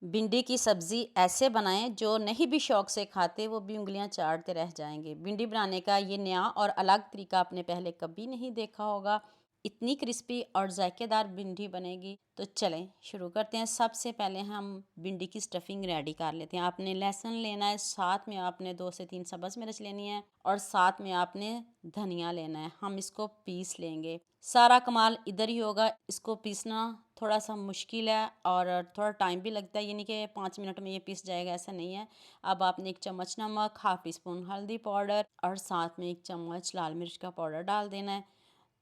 भिंडी की सब्ज़ी ऐसे बनाएं जो नहीं भी शौक से खाते वो भी उंगलियां चाटते रह जाएंगे। भिंडी बनाने का ये नया और अलग तरीका आपने पहले कभी नहीं देखा होगा। इतनी क्रिस्पी और जायकेदार भिंडी बनेगी। तो चलें शुरू करते हैं। सबसे पहले हम भिंडी की स्टफिंग रेडी कर लेते हैं। आपने लहसुन लेना है, साथ में आपने 2 से 3 सब्ज़ मिर्च लेनी है और साथ में आपने धनिया लेना है। हम इसको पीस लेंगे। सारा कमाल इधर ही होगा। इसको पीसना थोड़ा सा मुश्किल है और थोड़ा टाइम भी लगता है। ये नहीं कि 5 मिनट में ये पीस जाएगा, ऐसा नहीं है। अब आपने 1 चम्मच नमक, हाफ टी स्पून हल्दी पाउडर और साथ में 1 चम्मच लाल मिर्च का पाउडर डाल देना है।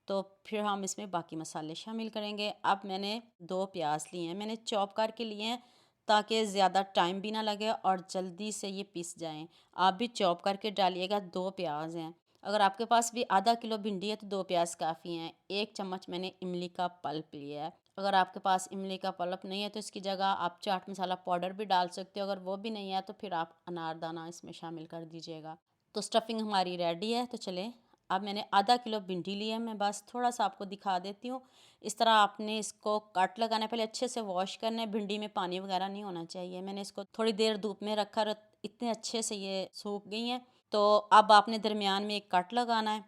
तो फिर हम इसमें बाकी मसाले शामिल करेंगे। अब मैंने 2 प्याज लिए हैं, मैंने चॉप करके लिए हैं ताकि ज़्यादा टाइम भी ना लगे और जल्दी से ये पिस जाएं। आप भी चॉप करके डालिएगा। 2 प्याज हैं। अगर आपके पास भी आधा किलो भिंडी है तो 2 प्याज काफ़ी हैं। 1 चम्मच मैंने इमली का पल्प लिया है। अगर आपके पास इमली का पल्प नहीं है तो इसकी जगह आप चाट मसाला पाउडर भी डाल सकते हो। अगर वो भी नहीं है तो फिर आप अनारदाना इसमें शामिल कर दीजिएगा। तो स्टफिंग हमारी रेडी है। तो चलें, अब मैंने आधा किलो भिंडी ली है। मैं बस थोड़ा सा आपको दिखा देती हूँ। इस तरह आपने इसको कट लगाना है, पहले अच्छे से वॉश करना है। भिंडी में पानी वगैरह नहीं होना चाहिए। मैंने इसको थोड़ी देर धूप में रखा और इतने अच्छे से ये सूख गई हैं। तो अब आपने दरमियान में एक कट लगाना है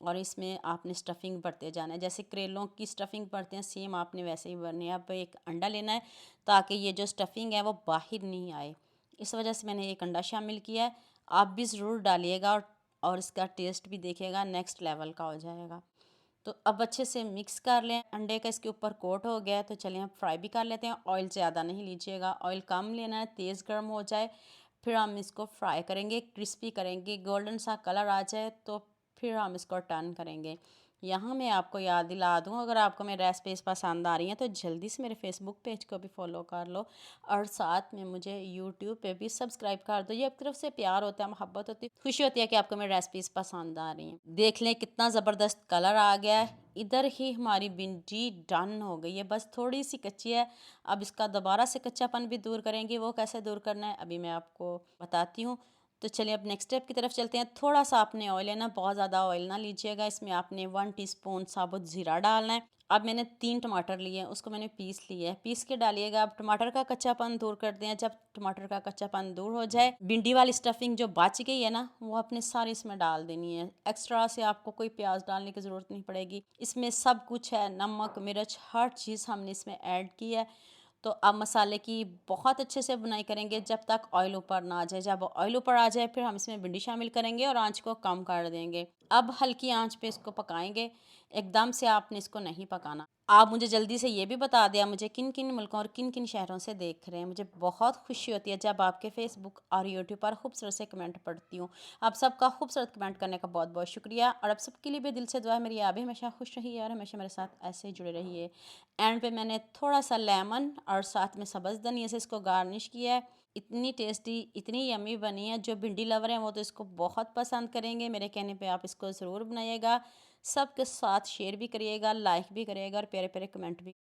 और इसमें आपने स्टफिंग भरते जाना है। जैसे करेलों की स्टफिंग भरते हैं सेम आपने वैसे ही भरनी है। अब एक अंडा लेना है ताकि ये जो स्टफिंग है वो बाहर नहीं आए। इस वजह से मैंने एक अंडा शामिल किया है। आप भी ज़रूर डालिएगा और इसका टेस्ट भी देखिएगा, नेक्स्ट लेवल का हो जाएगा। तो अब अच्छे से मिक्स कर लें। अंडे का इसके ऊपर कोट हो गया है। तो चलिए हम फ्राई भी कर लेते हैं। ऑयल ज़्यादा नहीं लीजिएगा, ऑयल कम लेना है, तेज़ गर्म हो जाए फिर हम इसको फ्राई करेंगे, क्रिस्पी करेंगे, गोल्डन सा कलर आ जाए तो फिर हम इसको टर्न करेंगे। यहाँ मैं आपको याद दिला दूँ, अगर आपको मेरी रेसिपीज़ पसंद आ रही हैं तो जल्दी से मेरे फेसबुक पेज को भी फॉलो कर लो और साथ में मुझे यूट्यूब पे भी सब्सक्राइब कर दो। ये आपकी तरफ से प्यार होता है, मोहब्बत होती है, खुशी होती है कि आपको मेरी रेसिपीज़ पसंद आ रही हैं। देख लें कितना ज़बरदस्त कलर आ गया है। इधर ही हमारी भिंडी डन हो गई है, बस थोड़ी सी कच्ची है। अब इसका दोबारा से कच्चापन भी दूर करेंगे। वो कैसे दूर करना है अभी मैं आपको बताती हूँ। तो चलिए अब नेक्स्ट स्टेप की तरफ चलते हैं। थोड़ा सा आपने ऑयल लेना, बहुत ज़्यादा ऑयल ना लीजिएगा। इसमें आपने 1 टीस्पून साबुत ज़ीरा डालना है। अब मैंने 3 टमाटर लिए हैं, उसको मैंने पीस लिया है, पीस के डालिएगा। अब टमाटर का कच्चापन दूर करते हैं। जब टमाटर का कच्चापन दूर हो जाए, भिंडी वाली स्टफिंग जो बच गई है ना वो आपने सारी इसमें डाल देनी है। एक्स्ट्रा से आपको कोई प्याज डालने की ज़रूरत नहीं पड़ेगी। इसमें सब कुछ है, नमक मिर्च हर चीज़ हमने इसमें ऐड की है। तो अब मसाले की बहुत अच्छे से बुनाई करेंगे जब तक ऑयल ऊपर ना आ जाए। जब ऑयल ऊपर आ जाए फिर हम इसमें भिंडी शामिल करेंगे और आंच को कम कर देंगे। अब हल्की आंच पे इसको पकाएंगे, एकदम से आपने इसको नहीं पकाना। आप मुझे जल्दी से ये भी बता दिया मुझे किन किन मुल्कों और किन किन शहरों से देख रहे हैं। मुझे बहुत खुशी होती है जब आपके फेसबुक और यूट्यूब पर खूबसूरत से कमेंट पढ़ती हूँ। आप सबका खूबसूरत कमेंट करने का बहुत बहुत शुक्रिया और आप सबके लिए भी दिल से दुआ है मेरी। आप भी हमेशा खुश रहिए और हमेशा मेरे साथ ऐसे ही जुड़े रहिए। एंड पे मैंने थोड़ा सा लेमन और साथ में सब्ज़ धनिया से इसको गार्निश किया है। इतनी टेस्टी, इतनी यम्मी बनी है। जो भिंडी लवर हैं वो तो इसको बहुत पसंद करेंगे। मेरे कहने पे आप इसको ज़रूर बनाइएगा। सबके साथ शेयर भी करिएगा, लाइक भी करिएगा और प्यारे प्यारे कमेंट भी।